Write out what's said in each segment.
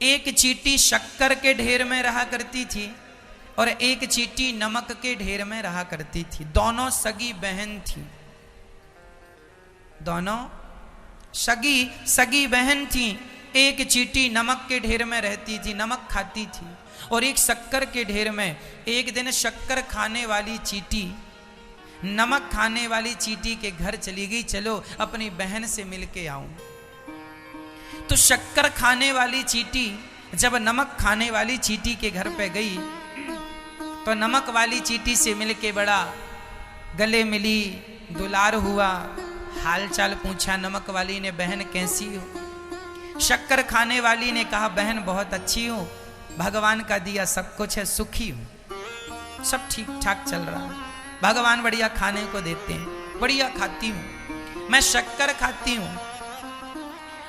एक चींटी शक्कर के ढेर में रहा करती थी और एक चींटी नमक के ढेर में रहा करती थी। दोनों सगी बहन थी, दोनों सगी बहन थी। एक चींटी नमक के ढेर में रहती थी, नमक खाती थी, और एक शक्कर के ढेर में। एक दिन शक्कर खाने वाली चींटी नमक खाने वाली चींटी के घर चली गई, चलो अपनी बहन से मिलके आऊं। तो शक्कर खाने वाली चींटी जब नमक खाने वाली चींटी के घर पे गई तो नमक वाली चींटी से मिलके बड़ा गले मिली, दुलार हुआ, हालचाल पूछा। नमक वाली ने, बहन कैसी हो? शक्कर खाने वाली ने कहा, बहन बहुत अच्छी हूं, भगवान का दिया सब कुछ है, सुखी हूं, सब ठीक ठाक चल रहा है, भगवान बढ़िया खाने को देते हैं, बढ़िया खाती हूं, मैं शक्कर खाती हूं।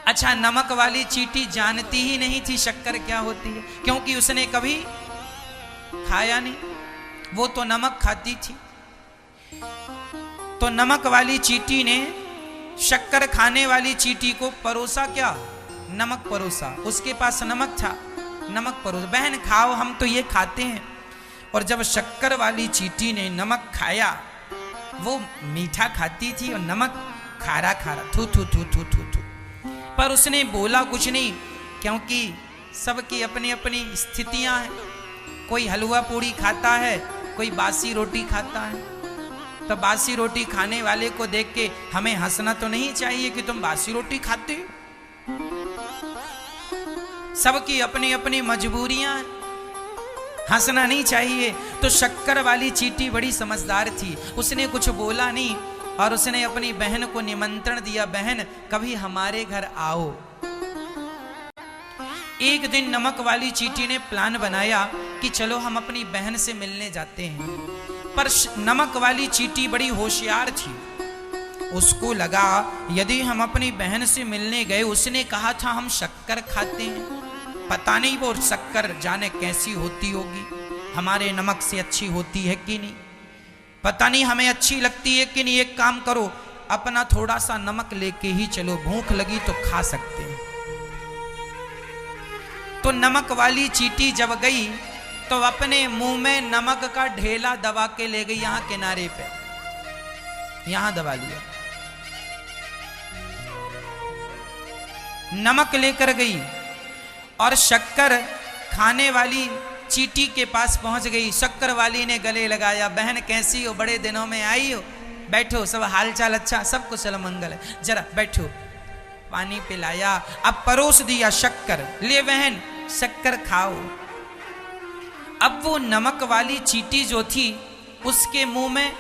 अच्छा, नमक वाली चींटी जानती ही नहीं थी शक्कर क्या होती है, क्योंकि उसने कभी खाया नहीं, वो तो नमक खाती थी। तो नमक वाली चींटी ने शक्कर खाने वाली चींटी को परोसा, क्या नमक परोसा, उसके पास नमक था, नमक परोसा, बहन खाओ, हम तो ये खाते हैं। और जब शक्कर वाली चींटी ने नमक खाया, वो मीठा खाती थी और नमक खारा खारा, थू थू थू थू थू थू, पर उसने बोला कुछ नहीं, क्योंकि सबकी अपनी अपनी स्थितियां हैं। कोई हलवा पूड़ी खाता है, कोई बासी रोटी खाता है। तो बासी रोटी खाने वाले को देख के हमें हंसना तो नहीं चाहिए कि तुम बासी रोटी खाते हो, सबकी अपनी अपनी मजबूरियां हैं, हंसना नहीं चाहिए। तो शक्कर वाली चींटी बड़ी समझदार थी, उसने कुछ बोला नहीं और उसने अपनी बहन को निमंत्रण दिया, बहन कभी हमारे घर आओ। एक दिन नमक वाली चींटी ने प्लान बनाया कि चलो हम अपनी बहन से मिलने जाते हैं, पर नमक वाली चींटी बड़ी होशियार थी, उसको लगा यदि हम अपनी बहन से मिलने गए, उसने कहा था हम शक्कर खाते हैं, पता नहीं वो शक्कर जाने कैसी होती होगी, हमारे नमक से अच्छी होती है कि नहीं, पता नहीं हमें अच्छी लगती है कि नहीं। एक काम करो, अपना थोड़ा सा नमक लेके ही चलो, भूख लगी तो खा सकते हैं। तो नमक वाली चींटी जब गई तो अपने मुंह में नमक का ढेला दबा के ले गई, यहां किनारे पे, यहां दबा लिया, नमक लेकर गई और शक्कर खाने वाली चींटी के पास पहुंच गई। शक्कर वाली ने गले लगाया, बहन कैसी हो, बड़े दिनों में आई हो, बैठो, सब हालचाल अच्छा, सब कुशल मंगल है, जरा बैठो। पानी पिलाया, अब परोस दिया शक्कर, ले बहन शक्कर खाओ। अब वो नमक वाली चींटी जो थी, उसके मुंह में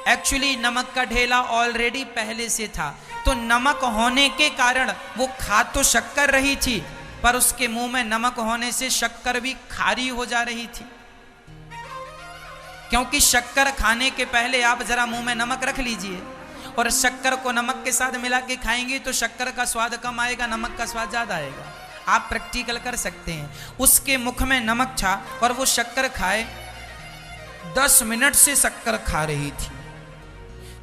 एक्चुअली नमक का ढेला ऑलरेडी पहले से था, तो नमक होने के कारण वो खा तो शक्कर रही थी, पर उसके मुंह में नमक होने से शक्कर भी खारी हो जा रही थी। क्योंकि शक्कर खाने के पहले आप जरा मुंह में नमक रख लीजिए और शक्कर को नमक के साथ मिला के खाएंगे तो शक्कर का स्वाद कम आएगा, नमक का स्वाद ज्यादा आएगा। आप प्रैक्टिकल कर सकते हैं। उसके मुख में नमक था और वो शक्कर खाए, 10 मिनट से शक्कर खा रही थी।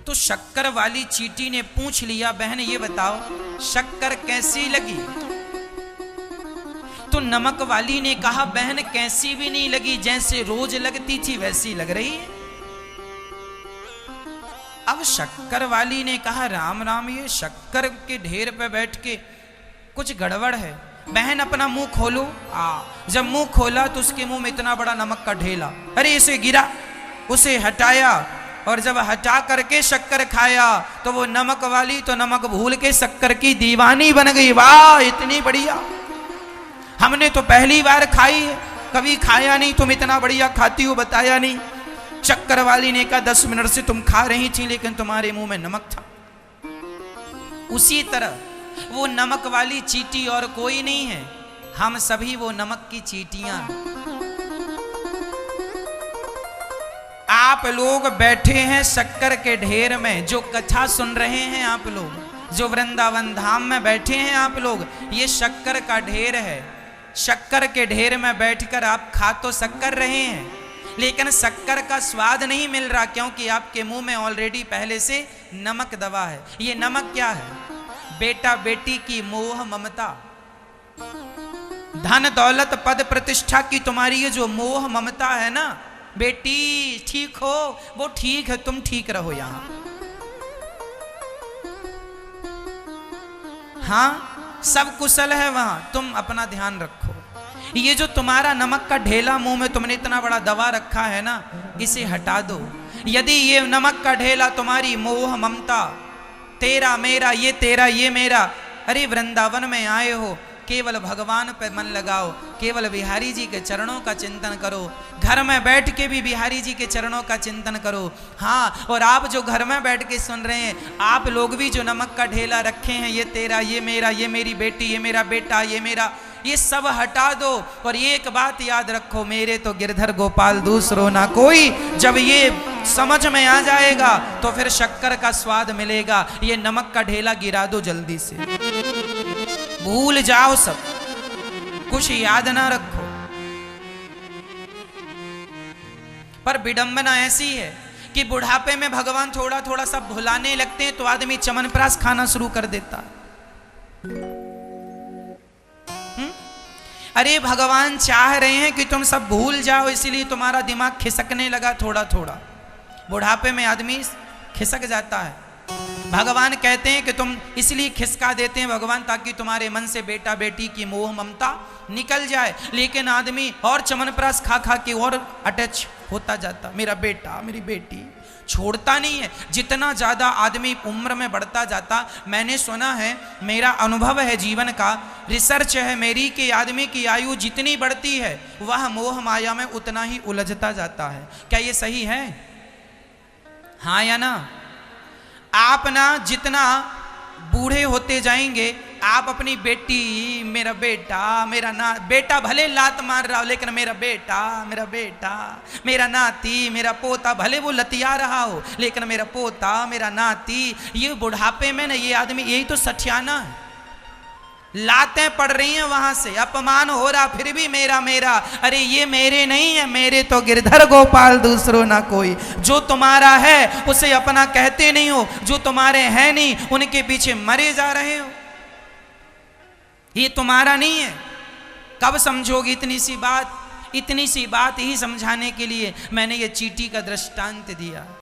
तो शक्कर वाली चींटी ने पूछ लिया, बहन ये बताओ शक्कर कैसी लगी? तो नमक वाली ने कहा, बहन कैसी भी नहीं लगी, जैसे रोज लगती थी वैसी लग रही है। अब शक्कर वाली ने कहा, राम राम, ये शक्कर के ढेर पे बैठ के कुछ गड़बड़ है, बहन अपना मुंह खोलो। जब मुंह खोला तो उसके मुंह में इतना बड़ा नमक का ढेला, अरे इसे गिरा, उसे हटाया और जब हटा करके शक्कर खाया तो वो नमक वाली तो नमक भूल के शक्कर की दीवानी बन गई। वाह इतनी बढ़िया, हमने तो पहली बार खाई है, कभी खाया नहीं, तुम इतना बढ़िया खाती हो बताया नहीं। शक्कर वाली ने कहा, 10 मिनट से तुम खा रही थी लेकिन तुम्हारे मुंह में नमक था। उसी तरह वो नमक वाली चींटी और कोई नहीं है, हम सभी वो नमक की चींटियां। आप लोग बैठे हैं शक्कर के ढेर में, जो कथा सुन रहे हैं आप लोग, जो वृंदावन धाम में बैठे हैं आप लोग, ये शक्कर का ढेर है। शक्कर के ढेर में बैठकर आप खा तो शक्कर रहे हैं, लेकिन शक्कर का स्वाद नहीं मिल रहा, क्योंकि आपके मुंह में ऑलरेडी पहले से नमक दबा है। ये नमक क्या है? बेटा बेटी की मोह ममता, धन दौलत पद प्रतिष्ठा की तुम्हारी ये जो मोह ममता है ना, बेटी ठीक हो, वो ठीक है, तुम ठीक रहो यहां। हाँ सब कुशल है वहां, तुम अपना ध्यान रखो। ये जो तुम्हारा नमक का ढेला मुंह में तुमने इतना बड़ा दबा रखा है ना, इसे हटा दो। यदि ये नमक का ढेला तुम्हारी मोह ममता, तेरा मेरा, ये तेरा ये मेरा, अरे वृंदावन में आए हो, केवल भगवान पर मन लगाओ, केवल बिहारी जी के चरणों का चिंतन करो, घर में बैठ के भी बिहारी जी के चरणों का चिंतन करो। हाँ, और आप जो घर में बैठ के सुन रहे हैं, आप लोग भी जो नमक का ढेला रखे हैं, ये तेरा ये मेरा, ये मेरी बेटी, ये मेरा बेटा, ये मेरा, ये सब हटा दो। और एक बात याद रखो, मेरे तो गिरधर गोपाल दूसरो ना कोई। जब ये समझ में आ जाएगा तो फिर शक्कर का स्वाद मिलेगा। ये नमक का ढेला गिरा दो जल्दी से, भूल जाओ सब कुछ, याद ना रखो। पर विडंबना ऐसी है कि बुढ़ापे में भगवान थोड़ा थोड़ा सब भुलाने लगते हैं तो आदमी च्यवनप्राश खाना शुरू कर देता। अरे भगवान चाह रहे हैं कि तुम सब भूल जाओ, इसलिए तुम्हारा दिमाग खिसकने लगा थोड़ा थोड़ा। बुढ़ापे में आदमी खिसक जाता है। भगवान कहते हैं कि तुम इसलिए खिसका देते हैं भगवान, ताकि तुम्हारे मन से बेटा बेटी की मोह ममता निकल जाए। लेकिन आदमी और च्यवनप्राश खा खा के और अटैच होता जाता, मेरा बेटा मेरी बेटी, छोड़ता नहीं है। जितना ज़्यादा आदमी उम्र में बढ़ता जाता, मैंने सुना है, मेरा अनुभव है जीवन का, रिसर्च है मेरी, कि आदमी की आयु जितनी बढ़ती है वह मोह माया में उतना ही उलझता जाता है। क्या ये सही है? हाँ या ना? आप ना जितना बूढ़े होते जाएंगे, आप अपनी बेटी, मेरा बेटा, मेरा ना बेटा भले लात मार रहा हो, लेकिन मेरा बेटा मेरा बेटा, मेरा नाती, मेरा पोता, भले वो लतिया रहा हो, लेकिन मेरा पोता मेरा नाती। ये बुढ़ापे में ना, ये आदमी, यही तो सठियाना है। लातें पड़ रही हैं वहां से, अपमान हो रहा, फिर भी मेरा मेरा। अरे ये मेरे नहीं है, मेरे तो गिरधर गोपाल दूसरो ना कोई। जो तुम्हारा है उसे अपना कहते नहीं हो, जो तुम्हारे हैं नहीं उनके पीछे मरे जा रहे हो। ये तुम्हारा नहीं है। कब समझोगे इतनी सी बात? इतनी सी बात ही समझाने के लिए मैंने ये चींटी का दृष्टांत दिया।